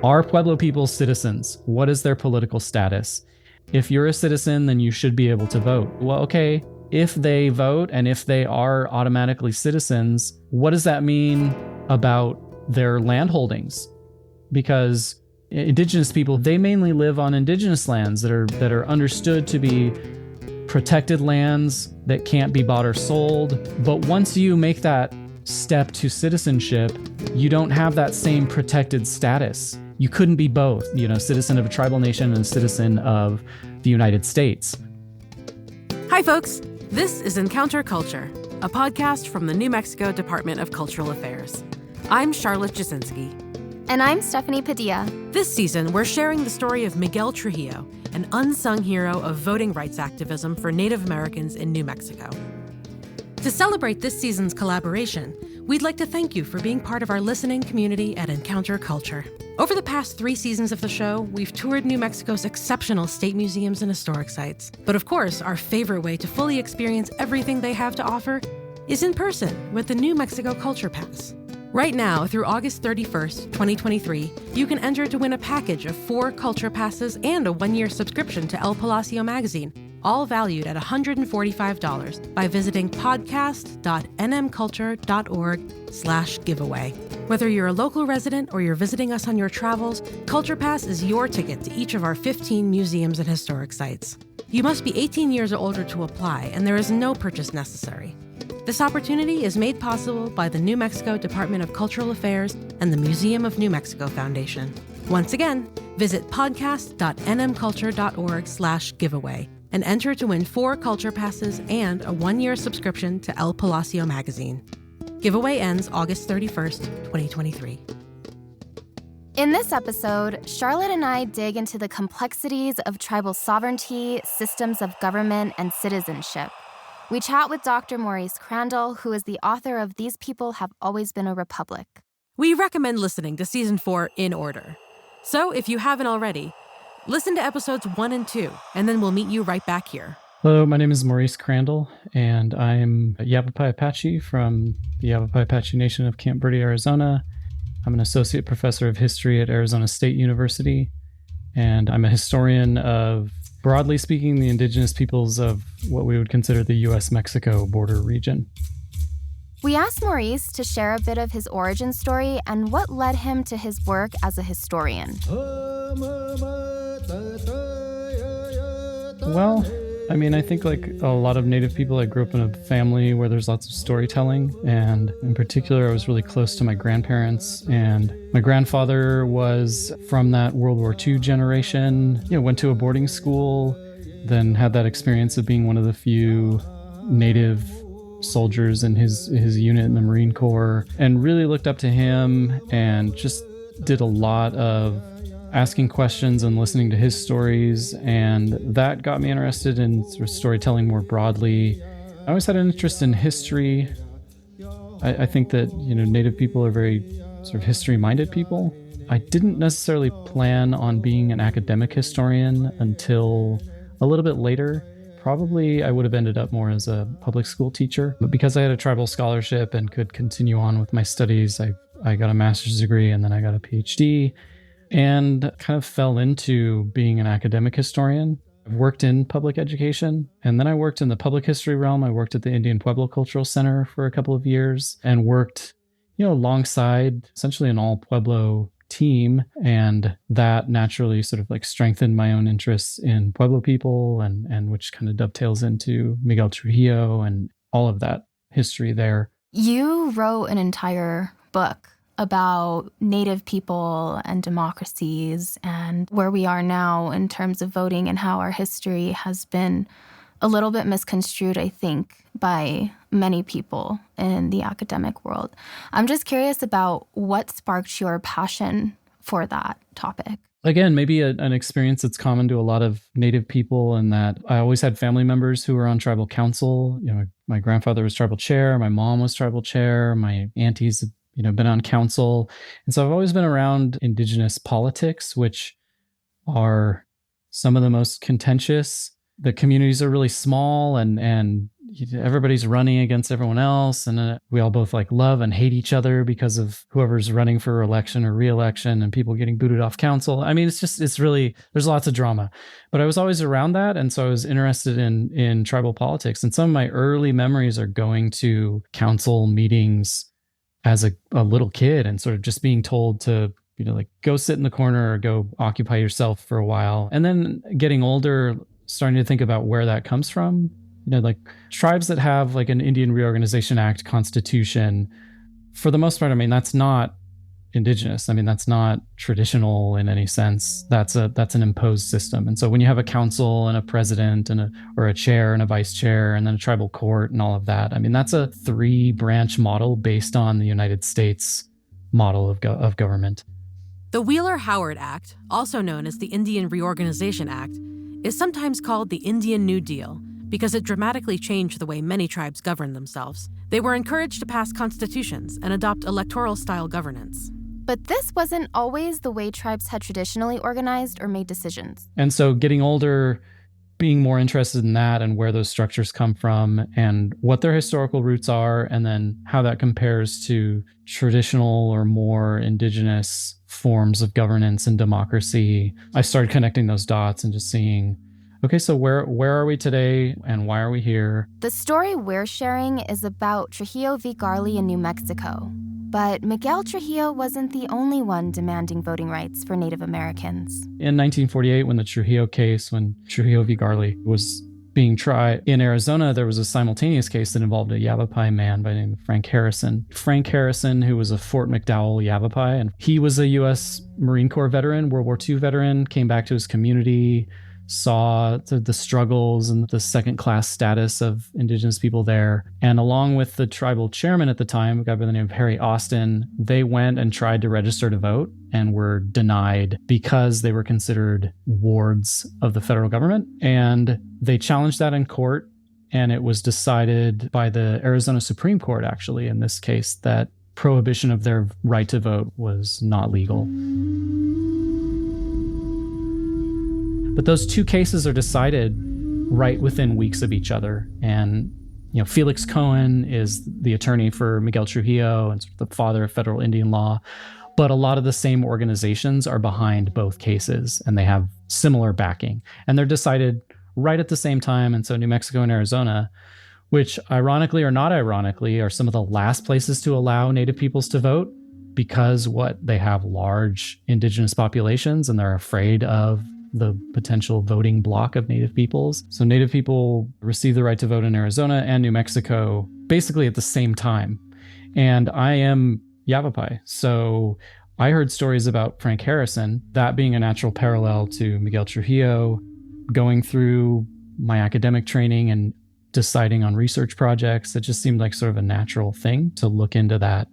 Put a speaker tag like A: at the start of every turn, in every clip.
A: Are Pueblo people citizens? What is their political status? If you're a citizen, then you should be able to vote. Well, okay, if they vote and if they are automatically citizens, what does that mean about their land holdings? Because Indigenous people, they mainly live on Indigenous lands that are understood to be protected lands that can't be bought or sold. But once you make that step to citizenship, you don't have that same protected status. You couldn't be both, citizen of a tribal nation and a citizen of the United States.
B: Hi, folks. This is Encounter Culture, a podcast from the New Mexico Department of Cultural Affairs. I'm Charlotte Jusinski.
C: And I'm Stephanie Padilla.
B: This season, we're sharing the story of Miguel Trujillo, an unsung hero of voting rights activism for Native Americans in New Mexico. To celebrate this season's collaboration, we'd like to thank you for being part of our listening community at Encounter Culture. Over the past 3 seasons of the show, we've toured New Mexico's exceptional state museums and historic sites. But of course, our favorite way to fully experience everything they have to offer is in person with the New Mexico Culture Pass. Right now, through August 31st, 2023, you can enter to win a package of 4 Culture Passes and a 1-year subscription to El Palacio magazine, all valued at $145 by visiting podcast.nmculture.org/giveaway. Whether you're a local resident or you're visiting us on your travels, Culture Pass is your ticket to each of our 15 museums and historic sites. You must be 18 years or older to apply, and there is no purchase necessary. This opportunity is made possible by the New Mexico Department of Cultural Affairs and the Museum of New Mexico Foundation. Once again, visit podcast.nmculture.org/giveaway and enter to win 4 Culture Passes and a 1-year subscription to El Palacio magazine. Giveaway ends August 31st, 2023.
C: In this episode, Charlotte and I dig into the complexities of tribal sovereignty, systems of government, and citizenship. We chat with Dr. Maurice Crandall, who is the author of These People Have Always Been a Republic.
B: We recommend listening to Season 4 in order. So if you haven't already, listen to episodes 1 and 2, and then we'll meet you right back here.
A: Hello, my name is Maurice Crandall, and I'm a Yavapai-Apache from the Yavapai-Apache Nation of Camp Verde, Arizona. I'm an associate professor of history at Arizona State University, and I'm a historian of, broadly speaking, the indigenous peoples of what we would consider the U.S.-Mexico border region.
C: We asked Maurice to share a bit of his origin story and what led him to his work as a historian.
A: Well, I think like a lot of Native people, I grew up in a family where there's lots of storytelling, and in particular, I was really close to my grandparents, and my grandfather was from that World War II generation, went to a boarding school, then had that experience of being one of the few Native soldiers in his unit in the Marine Corps, and really looked up to him and just did a lot of asking questions and listening to his stories, and that got me interested in sort of storytelling more broadly. I always had an interest in history. I think that, Native people are very sort of history-minded people. I didn't necessarily plan on being an academic historian until a little bit later. Probably I would have ended up more as a public school teacher, but because I had a tribal scholarship and could continue on with my studies, I got a master's degree and then I got a PhD, and kind of fell into being an academic historian. I've worked in public education, and then I worked in the public history realm. I worked at the Indian Pueblo Cultural Center for a couple of years and worked, alongside essentially an all Pueblo team. And that naturally sort of like strengthened my own interests in Pueblo people, and which kind of dovetails into Miguel Trujillo and all of that history there.
C: You wrote an entire book about Native people and democracies and where we are now in terms of voting and how our history has been a little bit misconstrued, I think, by many people in the academic world. I'm just curious about what sparked your passion for that topic.
A: Again, maybe an experience that's common to a lot of Native people, in that I always had family members who were on tribal council. My grandfather was tribal chair, my mom was tribal chair, my aunties been on council. And so I've always been around Indigenous politics, which are some of the most contentious. The communities are really small, and everybody's running against everyone else, and we all both like love and hate each other because of whoever's running for election or re-election, and people getting booted off council. I mean, it's really, there's lots of drama. But I was always around that, and so I was interested in tribal politics. And some of my early memories are going to council meetings as a little kid and sort of just being told to, like go sit in the corner or go occupy yourself for a while. And then getting older, starting to think about where that comes from. Like tribes that have like an Indian Reorganization Act constitution, for the most part, I mean, that's not Indigenous. I mean, that's not traditional in any sense. That's an imposed system. And so when you have a council and a president or a chair and a vice chair and then a tribal court and all of that, I mean, that's a 3-branch model based on the United States model of government.
B: The Wheeler-Howard Act, also known as the Indian Reorganization Act, is sometimes called the Indian New Deal because it dramatically changed the way many tribes govern themselves. They were encouraged to pass constitutions and adopt electoral-style governance.
C: But this wasn't always the way tribes had traditionally organized or made decisions.
A: And so getting older, being more interested in that and where those structures come from and what their historical roots are, and then how that compares to traditional or more Indigenous forms of governance and democracy, I started connecting those dots and just seeing, okay, so where are we today and why are we here? The
C: story we're sharing is about Trujillo v. Garley in New Mexico. But Miguel Trujillo wasn't the only one demanding voting rights for Native Americans.
A: In 1948, when the Trujillo case, when Trujillo v. Garley was being tried in Arizona, there was a simultaneous case that involved a Yavapai man by the name of Frank Harrison. Frank Harrison, who was a Fort McDowell Yavapai, and he was a U.S. Marine Corps veteran, World War II veteran, came back to his community, saw the struggles and the second-class status of Indigenous people there. And along with the tribal chairman at the time, a guy by the name of Harry Austin, they went and tried to register to vote and were denied because they were considered wards of the federal government. And they challenged that in court, and it was decided by the Arizona Supreme Court, actually, in this case, that prohibition of their right to vote was not legal. But those two cases are decided right within weeks of each other. And, Felix Cohen is the attorney for Miguel Trujillo and sort of the father of federal Indian law. But a lot of the same organizations are behind both cases, and they have similar backing. And they're decided right at the same time. And so New Mexico and Arizona, which ironically or not ironically, are some of the last places to allow Native peoples to vote, because they have large Indigenous populations and they're afraid of the potential voting block of Native peoples. So Native people receive the right to vote in Arizona and New Mexico basically at the same time. And I am Yavapai. So I heard stories about Frank Harrison, that being a natural parallel to Miguel Trujillo, going through my academic training and deciding on research projects. It just seemed like sort of a natural thing to look into that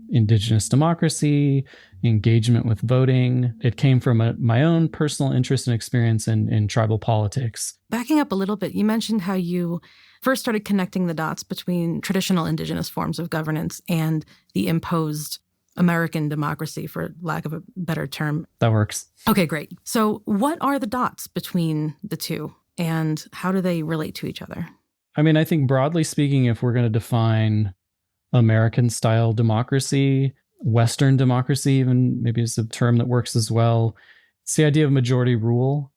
A: Indigenous democracy, engagement with voting. It came from my own personal interest and experience in tribal politics.
B: Backing up a little bit, you mentioned how you first started connecting the dots between traditional Indigenous forms of governance and the imposed American democracy, for lack of a better term.
A: That works.
B: Okay, great. So what are the dots between the two, and how do they relate to each other?
A: I mean, I think broadly speaking, if we're going to define American-style democracy, Western democracy even, maybe is a term that works as well. It's the idea of majority rule,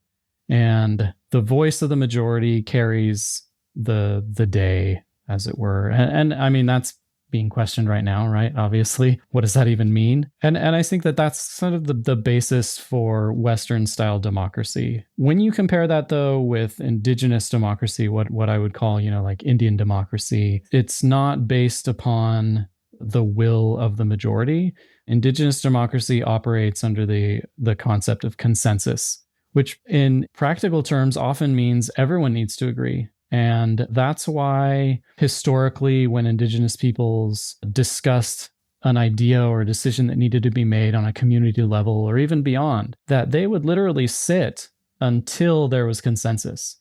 A: and the voice of the majority carries the day, as it were. And I mean, that's being questioned right now, right? Obviously, what does that even mean? And I think that's sort of the basis for Western-style democracy. When you compare that, though, with Indigenous democracy, what I would call, like Indian democracy, it's not based upon the will of the majority. Indigenous democracy operates under the concept of consensus, which in practical terms often means everyone needs to agree. And that's why historically, when Indigenous peoples discussed an idea or a decision that needed to be made on a community level or even beyond, that they would literally sit until there was consensus.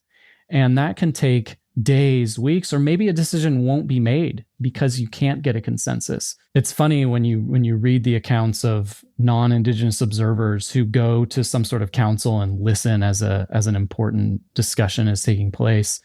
A: And that can take days, weeks, or maybe a decision won't be made because you can't get a consensus. It's funny when you read the accounts of non-Indigenous observers who go to some sort of council and listen as an important discussion is taking place.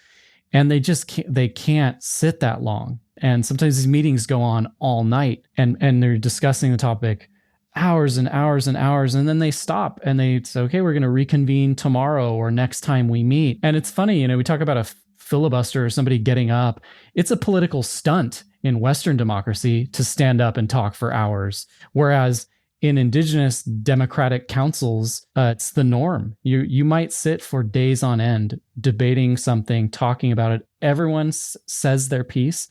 A: And they can't sit that long. And sometimes these meetings go on all night and they're discussing the topic hours and hours and hours. And then they stop and they say, okay, we're going to reconvene tomorrow or next time we meet. And it's funny, we talk about a filibuster or somebody getting up. It's a political stunt in Western democracy to stand up and talk for hours. Whereas in Indigenous democratic councils, it's the norm. You might sit for days on end debating something, talking about it. Everyone says their piece.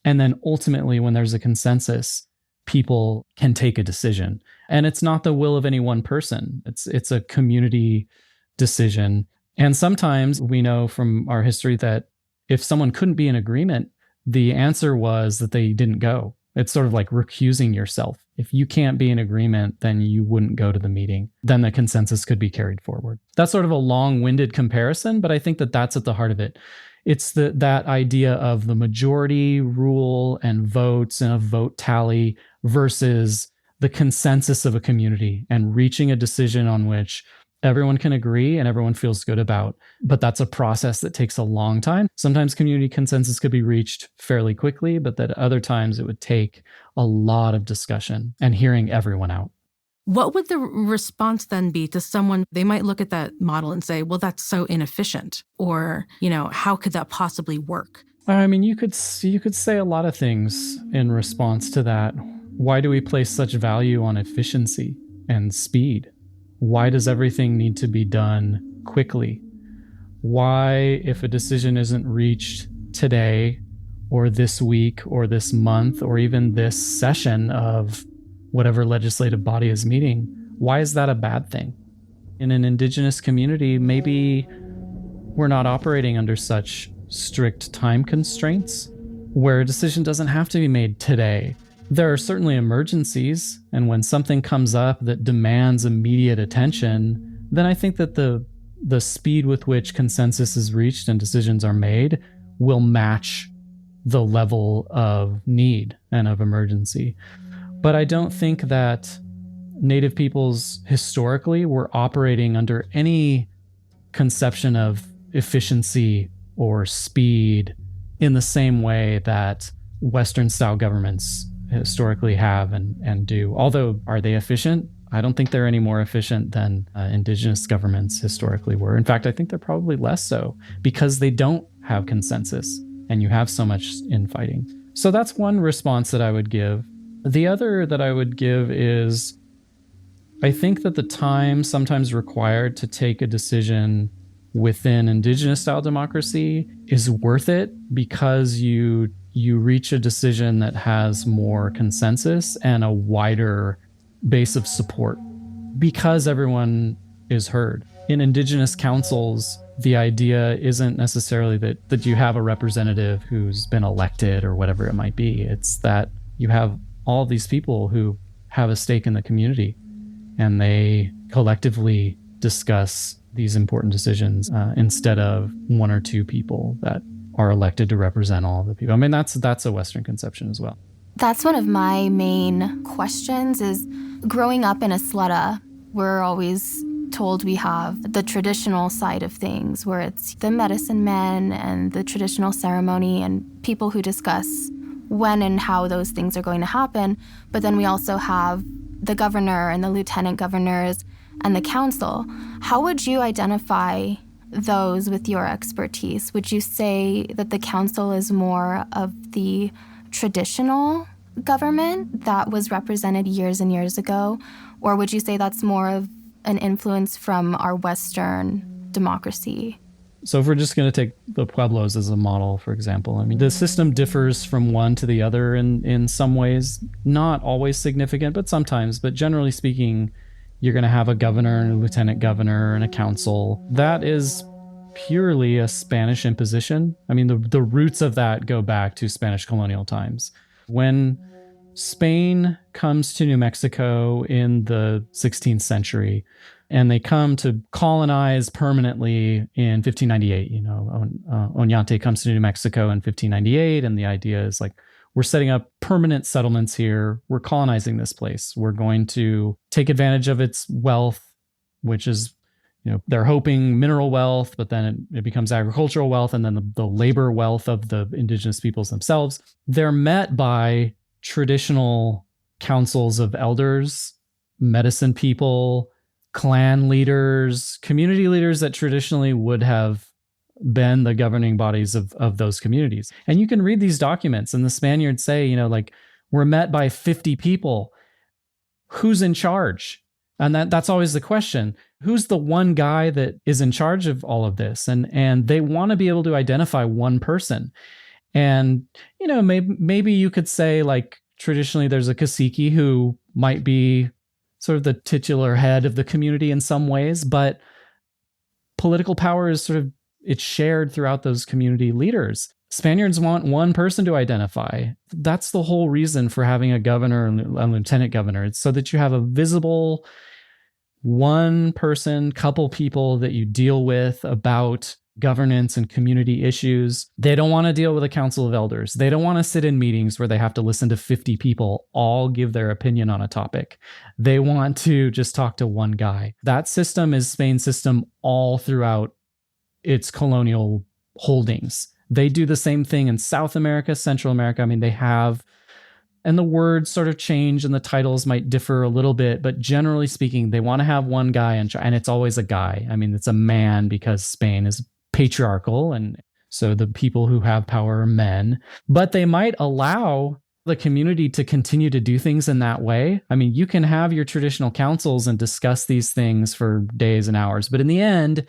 A: And then ultimately, when there's a consensus, people can take a decision. And it's not the will of any one person. It's a community decision. And sometimes we know from our history that if someone couldn't be in agreement, the answer was that they didn't go. It's sort of like recusing yourself. If you can't be in agreement, then you wouldn't go to the meeting. Then the consensus could be carried forward. That's sort of a long-winded comparison, but I think that that's at the heart of it. It's that idea of the majority rule and votes and a vote tally versus the consensus of a community and reaching a decision on which everyone can agree and everyone feels good about. But that's a process that takes a long time. Sometimes community consensus could be reached fairly quickly, but that other times it would take a lot of discussion and hearing everyone out.
B: What would the response then be to someone? They might look at that model and say, well, that's so inefficient. Or, how could that possibly work?
A: I mean, you could say a lot of things in response to that. Why do we place such value on efficiency and speed? Why does everything need to be done quickly? Why, if a decision isn't reached today or this week or this month or even this session of whatever legislative body is meeting, why is that a bad thing? In an Indigenous community, maybe we're not operating under such strict time constraints where a decision doesn't have to be made today. There are certainly emergencies, and when something comes up that demands immediate attention, then I think that the speed with which consensus is reached and decisions are made will match the level of need and of emergency. But I don't think that Native peoples historically were operating under any conception of efficiency or speed in the same way that Western-style governments historically have and do. Although, are they efficient? I don't think they're any more efficient than Indigenous governments historically were. In fact, I think they're probably less so because they don't have consensus and you have so much infighting. So that's one response that I would give. The other that I would give is, I think that the time sometimes required to take a decision within Indigenous-style democracy is worth it because you reach a decision that has more consensus and a wider base of support because everyone is heard. In Indigenous councils, the idea isn't necessarily that you have a representative who's been elected or whatever it might be. It's that you have all these people who have a stake in the community and they collectively discuss these important decisions instead of one or two people that are elected to represent all the people. I mean, that's a Western conception as well.
C: That's one of my main questions is growing up in Isleta, we're always told we have the traditional side of things where it's the medicine men and the traditional ceremony and people who discuss when and how those things are going to happen. But then we also have the governor and the lieutenant governors and the council. How would you identify those with your expertise? Would you say that the council is more of the traditional government that was represented years and years ago? Or would you say that's more of an influence from our Western democracy?
A: So if we're just going to take the Pueblos as a model, for example, I mean, the system differs from one to the other in some ways, not always significant, but sometimes. But generally speaking, you're going to have a governor and a lieutenant governor and a council. That is purely a Spanish imposition. I mean, the roots of that go back to Spanish colonial times. When Spain comes to New Mexico in the 16th century, and they come to colonize permanently in 1598. Oñate comes to New Mexico in 1598, and the idea is like, we're setting up permanent settlements here. We're colonizing this place. We're going to take advantage of its wealth, which is, they're hoping mineral wealth, but then it becomes agricultural wealth, and then the labor wealth of the indigenous peoples themselves. They're met by traditional councils of elders, medicine people, clan leaders, community leaders that traditionally would have been the governing bodies of those communities. And you can read these documents, and the Spaniards say, we're met by 50 people. Who's in charge? And that's always the question. Who's the one guy that is in charge of all of this? And they want to be able to identify one person. And, maybe you could say, like, traditionally there's a cacique who might be sort of the titular head of the community in some ways, but political power is it's shared throughout those community leaders. Spaniards want one person to identify. That's the whole reason for having a governor and a lieutenant governor. It's so that you have a visible one person, couple people that you deal with about governance and community issues. They don't want to deal with a council of elders. They don't want to sit in meetings where they have to listen to 50 people all give their opinion on a topic. They want to just talk to one guy. That system is Spain's system all throughout its colonial holdings. They do the same thing in South America, Central America. I mean, they have, and the words sort of change and the titles might differ a little bit, but generally speaking, they want to have one guy, and it's always a guy. I mean, it's a man because Spain is patriarchal, and so the people who have power are men, but they might allow the community to continue to do things in that way. I mean, you can have your traditional councils and discuss these things for days and hours, but in the end,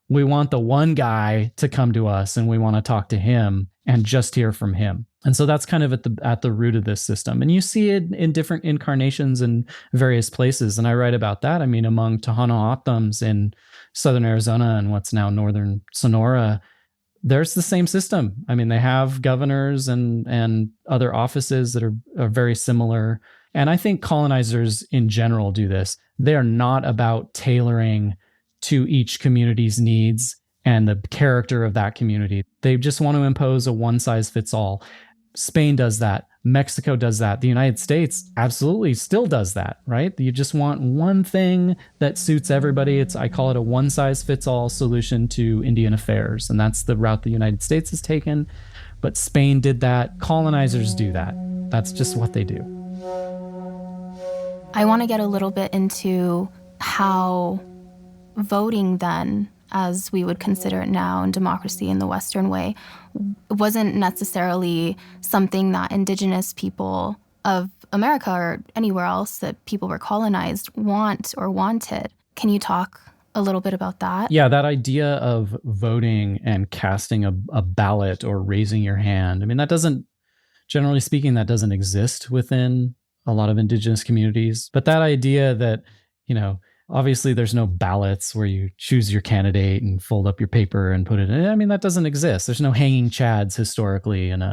A: we want the one guy to come to us, and we want to talk to him and just hear from him. And so that's kind of at the root of this system. And you see it in different incarnations in various places. And I write about that. I mean, among Tohono O'odhams in southern Arizona and what's now northern Sonora, there's the same system. I mean, they have governors and other offices that are very similar. And I think colonizers in general do this. They are not about tailoring to each community's needs and the character of that community. They just want to impose a one-size-fits-all. Spain does that. Mexico does that. The United States absolutely still does that, right? You just want one thing that suits everybody. I call it a one-size-fits-all solution to Indian affairs, and that's the route the United States has taken. But Spain did that. Colonizers do that. That's just what they do.
C: I want to get a little bit into how voting then, as we would consider it now, in democracy in the Western way, wasn't necessarily something that Indigenous people of America or anywhere else that people were colonized want or wanted. Can you talk a little bit about that?
A: Yeah, that idea of voting and casting a ballot or raising your hand. I mean, generally speaking, that doesn't exist within a lot of Indigenous communities. But that idea that, obviously, there's no ballots where you choose your candidate and fold up your paper and put it in. I mean, that doesn't exist. There's no hanging chads historically in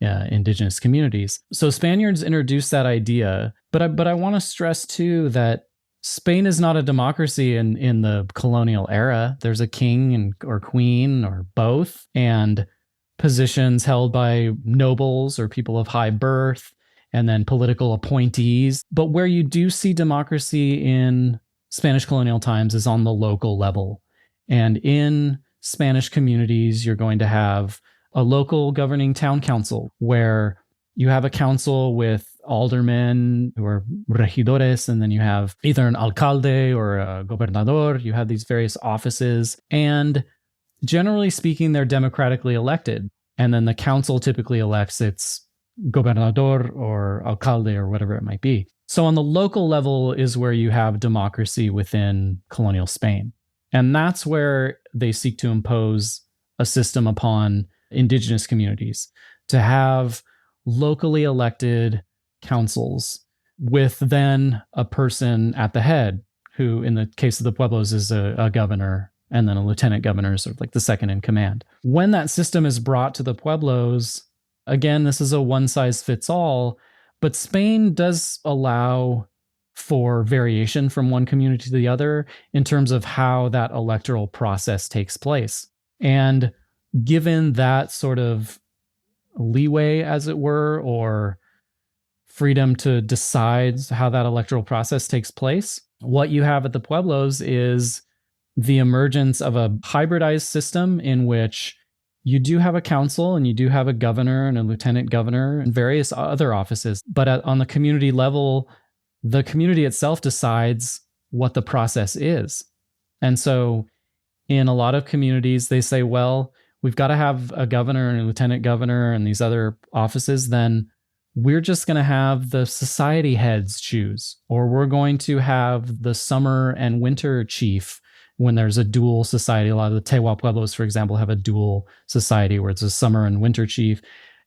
A: Indigenous communities. So Spaniards introduced that idea. But I want to stress, too, that Spain is not a democracy in the colonial era. There's a king or queen or both, and positions held by nobles or people of high birth, and then political appointees. But where you do see democracy in Spanish colonial times is on the local level. And in Spanish communities, you're going to have a local governing town council where you have a council with aldermen who are regidores, and then you have either an alcalde or a gobernador. You have these various offices, and generally speaking, they're democratically elected. And then the council typically elects its gobernador or alcalde or whatever it might be. So on the local level is where you have democracy within colonial Spain. And that's where they seek to impose a system upon Indigenous communities, to have locally elected councils with then a person at the head who, in the case of the Pueblos, is a governor, and then a lieutenant governor, sort of like the second in command. When that system is brought to the Pueblos, again, this is a one-size-fits-all, but Spain does allow for variation from one community to the other in terms of how that electoral process takes place. And given that sort of leeway, as it were, or freedom to decide how that electoral process takes place, what you have at the Pueblos is the emergence of a hybridized system in which you do have a council and you do have a governor and a lieutenant governor and various other offices. But on the community level, the community itself decides what the process is. And so in a lot of communities, they say, well, we've got to have a governor and a lieutenant governor and these other offices. Then we're just going to have the society heads choose, or we're going to have the summer and winter chief when there's a dual society. A lot of the Tewa Pueblos, for example, have a dual society where it's a summer and winter chief,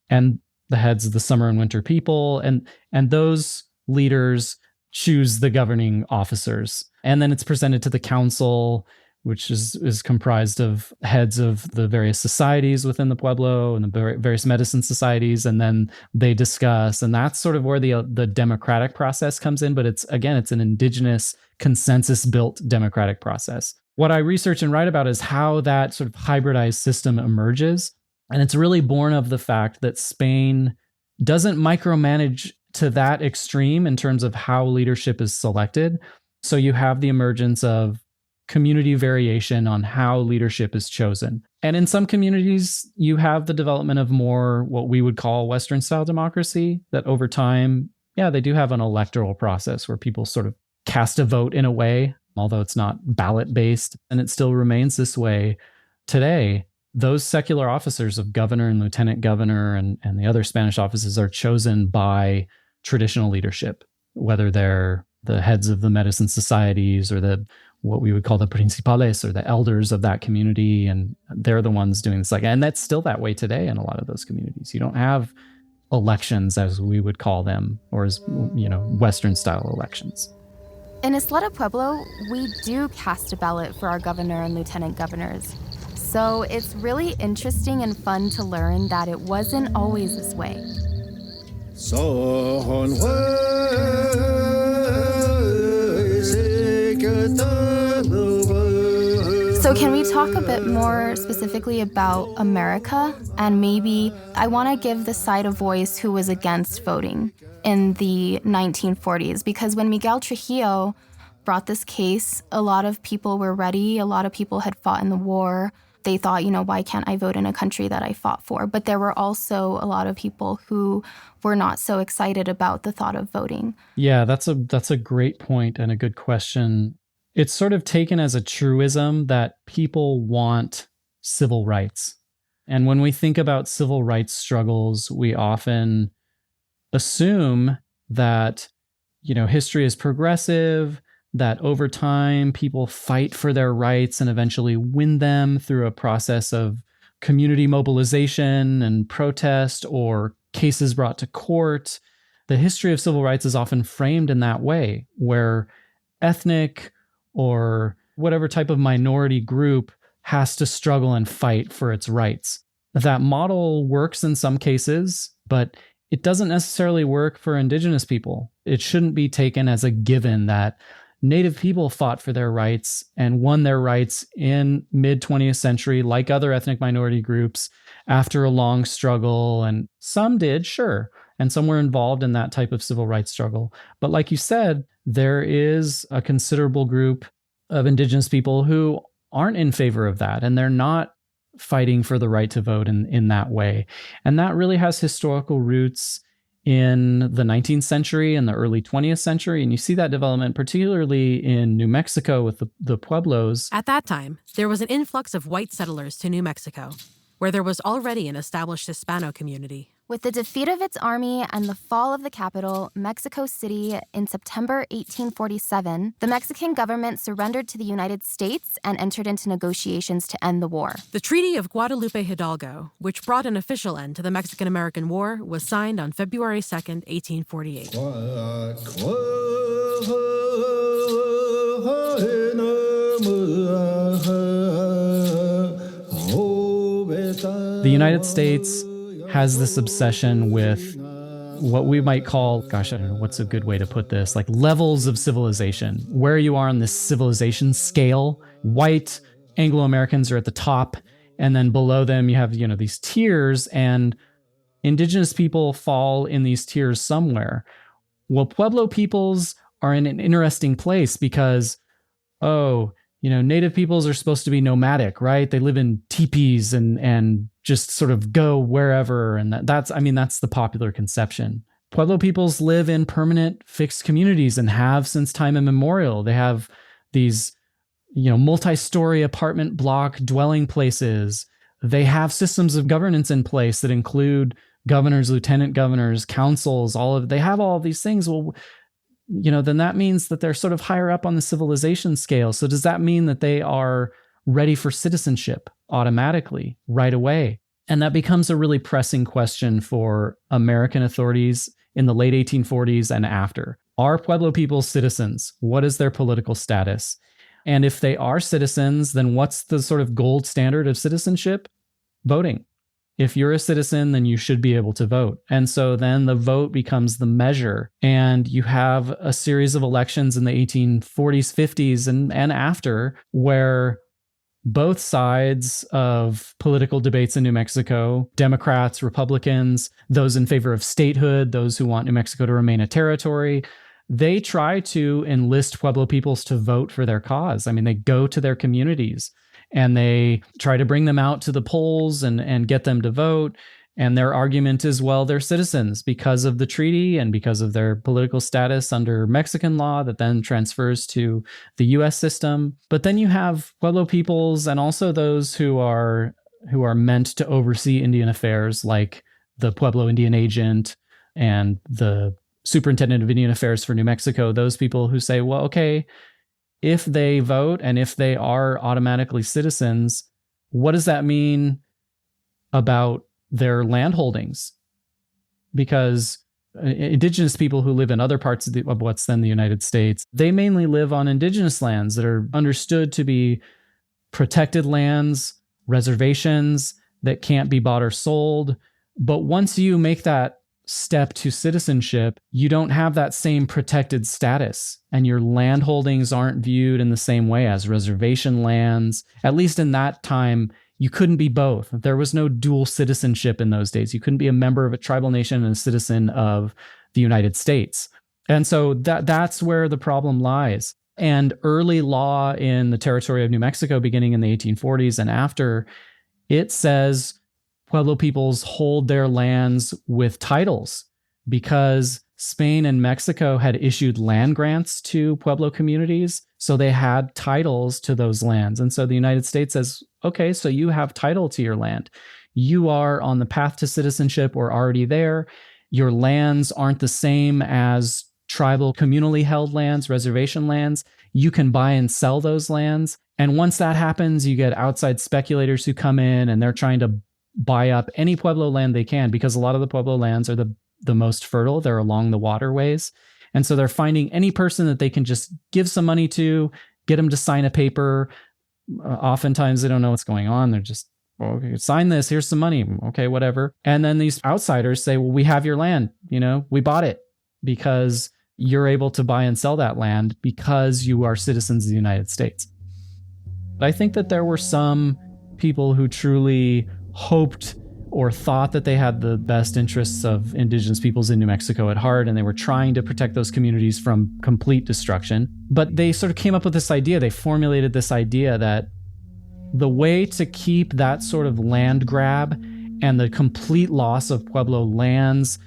A: and the heads of the summer and winter people. And those leaders choose the governing officers. And then it's presented to the council, which is comprised of heads of the various societies within the Pueblo and the various medicine societies. And then they discuss, and that's sort of where the democratic process comes in. But it's an indigenous consensus-built democratic process. What I research and write about is how that sort of hybridized system emerges. And it's really born of the fact that Spain doesn't micromanage to that extreme in terms of how leadership is selected. So you have the emergence of community variation on how leadership is chosen. And in some communities, you have the development of more what we would call Western style democracy, that over time, they do have an electoral process where people sort of cast a vote in a way, although it's not ballot based, and it still remains this way today. Those secular officers of governor and lieutenant governor and the other Spanish offices are chosen by traditional leadership, whether they're the heads of the medicine societies or what we would call the principales, or the elders of that community, and they're the ones doing this. And that's still that way today in a lot of those communities. You don't have elections as we would call them, or as Western style elections.
C: In Isleta Pueblo, we do cast a ballot for our governor and lieutenant governors. So it's really interesting and fun to learn that it wasn't always this way. So can we talk a bit more specifically about America? And maybe I want to give the side a voice who was against voting in the 1940s, because when Miguel Trujillo brought this case, a lot of people were ready. A lot of people had fought in the war. They thought, why can't I vote in a country that I fought for? But there were also a lot of people who were not so excited about the thought of voting.
A: Yeah, that's a great point and a good question. It's sort of taken as a truism that people want civil rights. And when we think about civil rights struggles, we often assume that, history is progressive, that over time people fight for their rights and eventually win them through a process of community mobilization and protest or cases brought to court. The history of civil rights is often framed in that way, where ethnic or whatever type of minority group has to struggle and fight for its rights. That model works in some cases, but it doesn't necessarily work for Indigenous people. It shouldn't be taken as a given that Native people fought for their rights and won their rights in mid-20th century, like other ethnic minority groups, after a long struggle. And some did, sure, and some were involved in that type of civil rights struggle. But like you said, there is a considerable group of Indigenous people who aren't in favor of that, and they're not fighting for the right to vote in that way. And that really has historical roots in the 19th century and the early 20th century. And you see that development particularly in New Mexico with the Pueblos.
B: At that time, there was an influx of white settlers to New Mexico, where there was already an established Hispano community.
C: With the defeat of its army and the fall of the capital, Mexico City, in September 1847, the Mexican government surrendered to the United States and entered into negotiations to end the war.
B: The Treaty of Guadalupe Hidalgo, which brought an official end to the Mexican-American War, was signed on February 2nd, 1848.
A: The United States has this obsession with what we might call, I don't know, what's a good way to put this, like levels of civilization, where you are on this civilization scale. White Anglo-Americans are at the top, and then below them you have, these tiers, and Indigenous people fall in these tiers somewhere. Well, Pueblo peoples are in an interesting place because, Native peoples are supposed to be nomadic, right? They live in teepees and just sort of go wherever. And that's the popular conception. Pueblo peoples live in permanent fixed communities and have since time immemorial. They have these, multi-story apartment block dwelling places. They have systems of governance in place that include governors, lieutenant governors, councils, they have all of these things. Well, then that means that they're sort of higher up on the civilization scale. So does that mean that they are ready for citizenship automatically right away? And that becomes a really pressing question for American authorities in the late 1840s and after. Are Pueblo people citizens? What is their political status? And if they are citizens, then what's the sort of gold standard of citizenship? Voting. If you're a citizen, then you should be able to vote. And so then the vote becomes the measure. And you have a series of elections in the 1840s, 50s, and after, where both sides of political debates in New Mexico, Democrats, Republicans, those in favor of statehood, those who want New Mexico to remain a territory, they try to enlist Pueblo peoples to vote for their cause. They go to their communities and they try to bring them out to the polls and get them to vote. And their argument is, well, they're citizens because of the treaty and because of their political status under Mexican law that then transfers to the U.S. system. But then you have Pueblo peoples and also those who are meant to oversee Indian affairs, like the Pueblo Indian agent and the superintendent of Indian affairs for New Mexico, those people who say, well, okay, if they vote and if they are automatically citizens, what does that mean about their land holdings? Because indigenous people who live in other parts of what's then the United States, they mainly live on indigenous lands that are understood to be protected lands, reservations that can't be bought or sold. But once you make that step to citizenship, you don't have that same protected status, and your land holdings aren't viewed in the same way as reservation lands. At least in that time, you couldn't be both. There was no dual citizenship in those days. You couldn't be a member of a tribal nation and a citizen of the United States. And so that's where the problem lies. And early law in the territory of New Mexico, beginning in the 1840s and after, it says Pueblo peoples hold their lands with titles because Spain and Mexico had issued land grants to Pueblo communities. So they had titles to those lands. And so the United States says, okay, so you have title to your land. You are on the path to citizenship or already there. Your lands aren't the same as tribal communally held lands, reservation lands. You can buy and sell those lands. And once that happens, you get outside speculators who come in and they're trying to buy up any Pueblo land they can, because a lot of the Pueblo lands are the most fertile. They're along the waterways. And so they're finding any person that they can just give some money to, get them to sign a paper. Oftentimes they don't know what's going on. They're just, okay, sign this, here's some money. Okay, whatever. And then these outsiders say, well, we have your land. We bought it because you're able to buy and sell that land because you are citizens of the United States. I think that there were some people who truly hoped or thought that they had the best interests of indigenous peoples in New Mexico at heart, and they were trying to protect those communities from complete destruction. But they sort of came up with this idea, they formulated this idea that the way to keep that sort of land grab and the complete loss of Pueblo lands,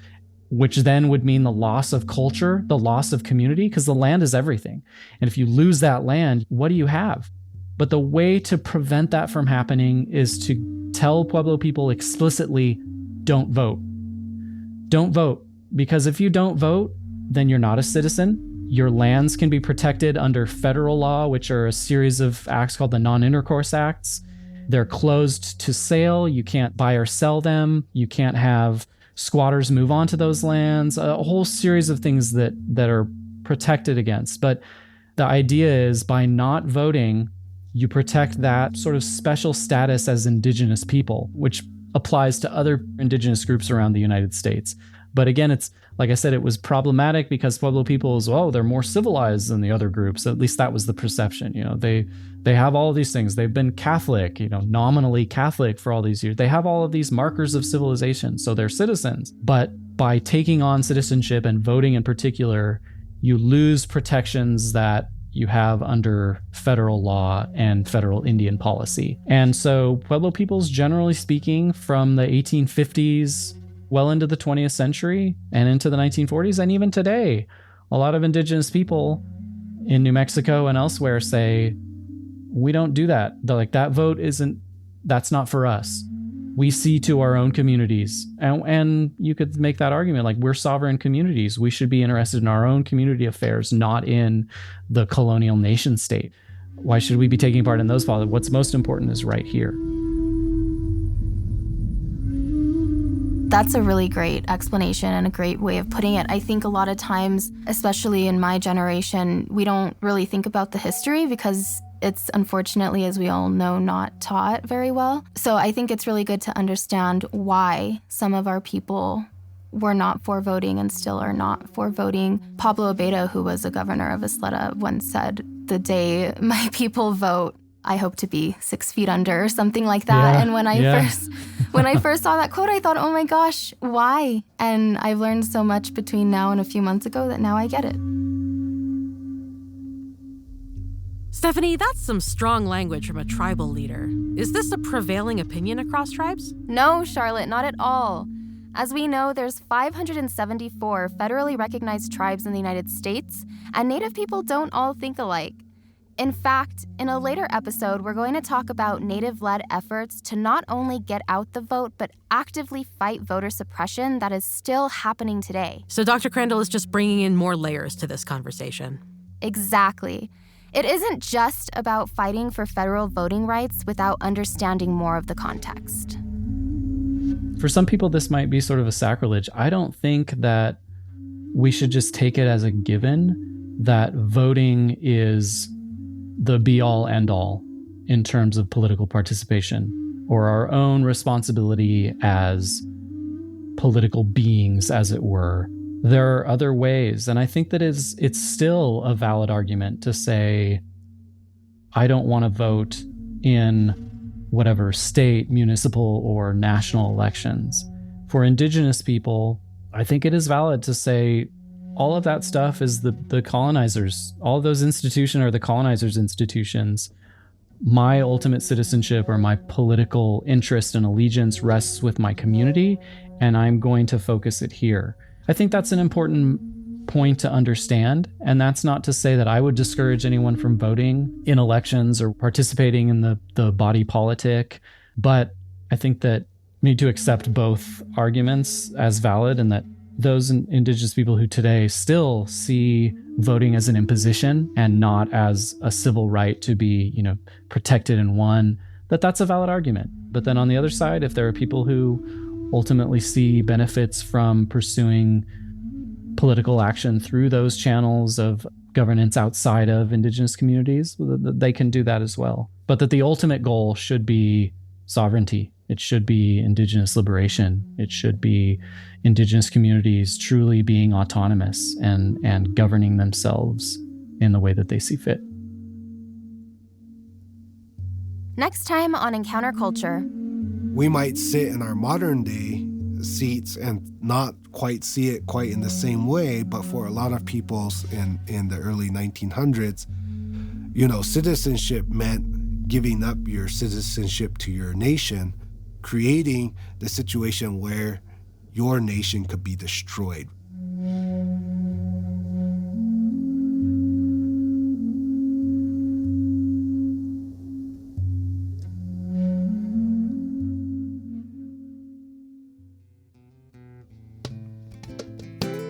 A: which then would mean the loss of culture, the loss of community, because the land is everything. And if you lose that land, what do you have? But the way to prevent that from happening is to tell Pueblo people explicitly, don't vote. Don't vote, because if you don't vote, then you're not a citizen. Your lands can be protected under federal law, which are a series of acts called the Non-Intercourse Acts. They're closed to sale. You can't buy or sell them. You can't have squatters move onto those lands, a whole series of things that are protected against. But the idea is by not voting, you protect that sort of special status as indigenous people, which applies to other indigenous groups around the United States. But again, it's like I said, it was problematic because Pueblo peoples, they're more civilized than the other groups. At least that was the perception. They have all of these things. They've been Catholic, nominally Catholic for all these years. They have all of these markers of civilization, so they're citizens. But by taking on citizenship and voting in particular, you lose protections that you have under federal law and federal Indian policy. And so Pueblo peoples, generally speaking, from the 1850s well into the 20th century and into the 1940s, and even today, a lot of indigenous people in New Mexico and elsewhere say, we don't do that. They're like, that vote that's not for us. We see to our own communities. And you could make that argument, like, we're sovereign communities. We should be interested in our own community affairs, not in the colonial nation state. Why should we be taking part in those politics? What's most important is right here.
C: That's a really great explanation and a great way of putting it. I think a lot of times, especially in my generation, we don't really think about the history because it's, unfortunately, as we all know, not taught very well. So I think it's really good to understand why some of our people were not for voting and still are not for voting. Pablo Abeda, who was a governor of Isleta, once said, "The day my people vote, I hope to be 6 feet under," or something like that.
A: Yeah,
C: and when I first saw that quote, I thought, oh my gosh, why? And I've learned so much between now and a few months ago that now I get it.
B: Stephanie, that's some strong language from a tribal leader. Is this a prevailing opinion across tribes?
C: No, Charlotte, not at all. As we know, there's 574 federally recognized tribes in the United States, and Native people don't all think alike. In fact, in a later episode, we're going to talk about Native-led efforts to not only get out the vote, but actively fight voter suppression that is still happening today.
B: So Dr. Crandall is just bringing in more layers to this conversation.
C: Exactly. It isn't just about fighting for federal voting rights without understanding more of the context.
A: For some people, this might be sort of a sacrilege. I don't think that we should just take it as a given that voting is the be-all, end-all in terms of political participation or our own responsibility as political beings, as it were. There are other ways, and I think that it's still a valid argument to say, I don't want to vote in whatever state, municipal, or national elections. For Indigenous people, I think it is valid to say all of that stuff is the colonizers. All of those institutions are the colonizers' institutions. My ultimate citizenship or my political interest and allegiance rests with my community, and I'm going to focus it here. I think that's an important point to understand, and that's not to say that I would discourage anyone from voting in elections or participating in the body politic, but I think that we need to accept both arguments as valid, and that those Indigenous people who today still see voting as an imposition and not as a civil right to be, protected and won, that's a valid argument. But then on the other side, if there are people who ultimately see benefits from pursuing political action through those channels of governance outside of Indigenous communities, they can do that as well. But that the ultimate goal should be sovereignty. It should be Indigenous liberation. It should be Indigenous communities truly being autonomous and governing themselves in the way that they see fit.
C: Next time on Encounter Culture.
D: We might sit in our modern day seats and not quite see it quite in the same way, but for a lot of peoples in the early 1900s, citizenship meant giving up your citizenship to your nation, creating the situation where your nation could be destroyed.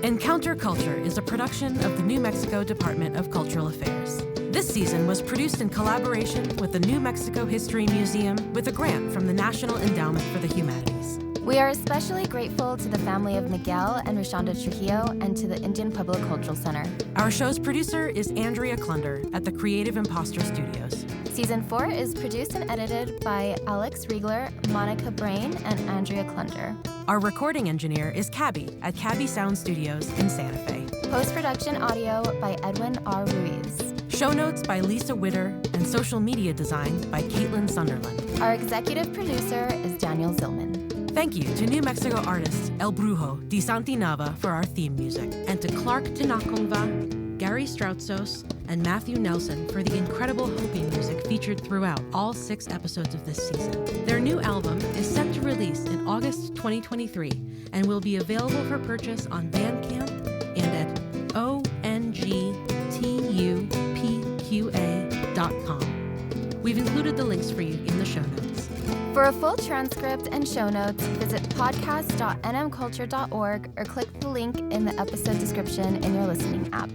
B: Encounter Culture is a production of the New Mexico Department of Cultural Affairs. This season was produced in collaboration with the New Mexico History Museum with a grant from the National Endowment for the Humanities.
C: We are especially grateful to the family of Miguel and Rashonda Trujillo and to the Indian Pueblo Cultural Center.
B: Our show's producer is Andrea Klunder at the Creative Imposter Studios.
C: Season 4 is produced and edited by Alex Riegler, Monica Brain, and Andrea Klunder.
B: Our recording engineer is Cabby at Cabby Sound Studios in Santa Fe.
C: Post-production audio by Edwin R. Ruiz.
B: Show notes by Lisa Witter and social media design by Caitlin Sunderland.
C: Our executive producer is Daniel Zillman.
B: Thank you to New Mexico artist El Brujo de Santi Nava for our theme music, and to Clark Tinakongva, Gary Strautsos and Matthew Nelson for the incredible Hopi music featured throughout all 6 episodes of this season. Their new album is set to release in August 2023 and will be available for purchase on Bandcamp and at ongtupqa.com. We've included the links for you in the show notes.
C: For a full transcript and show notes, visit podcast.nmculture.org or click the link in the episode description in your listening app.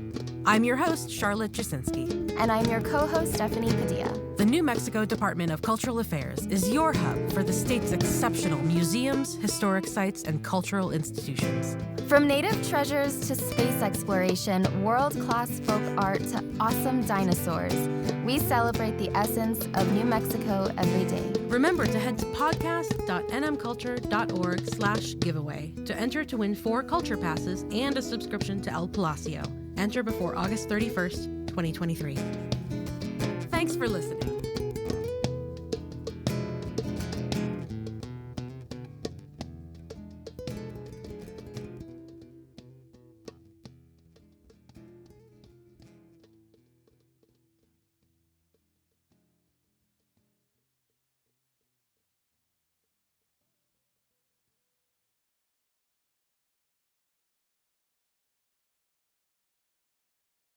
B: I'm your host, Charlotte Jusinski.
C: And I'm your co-host, Stephanie Padilla.
B: The New Mexico Department of Cultural Affairs is your hub for the state's exceptional museums, historic sites, and cultural institutions.
C: From native treasures to space exploration, world-class folk art to awesome dinosaurs, we celebrate the essence of New Mexico every day.
B: Remember to head to podcast.nmculture.org/giveaway to enter to win 4 culture passes and a subscription to El Palacio. Enter before August 31st, 2023. Thanks for listening.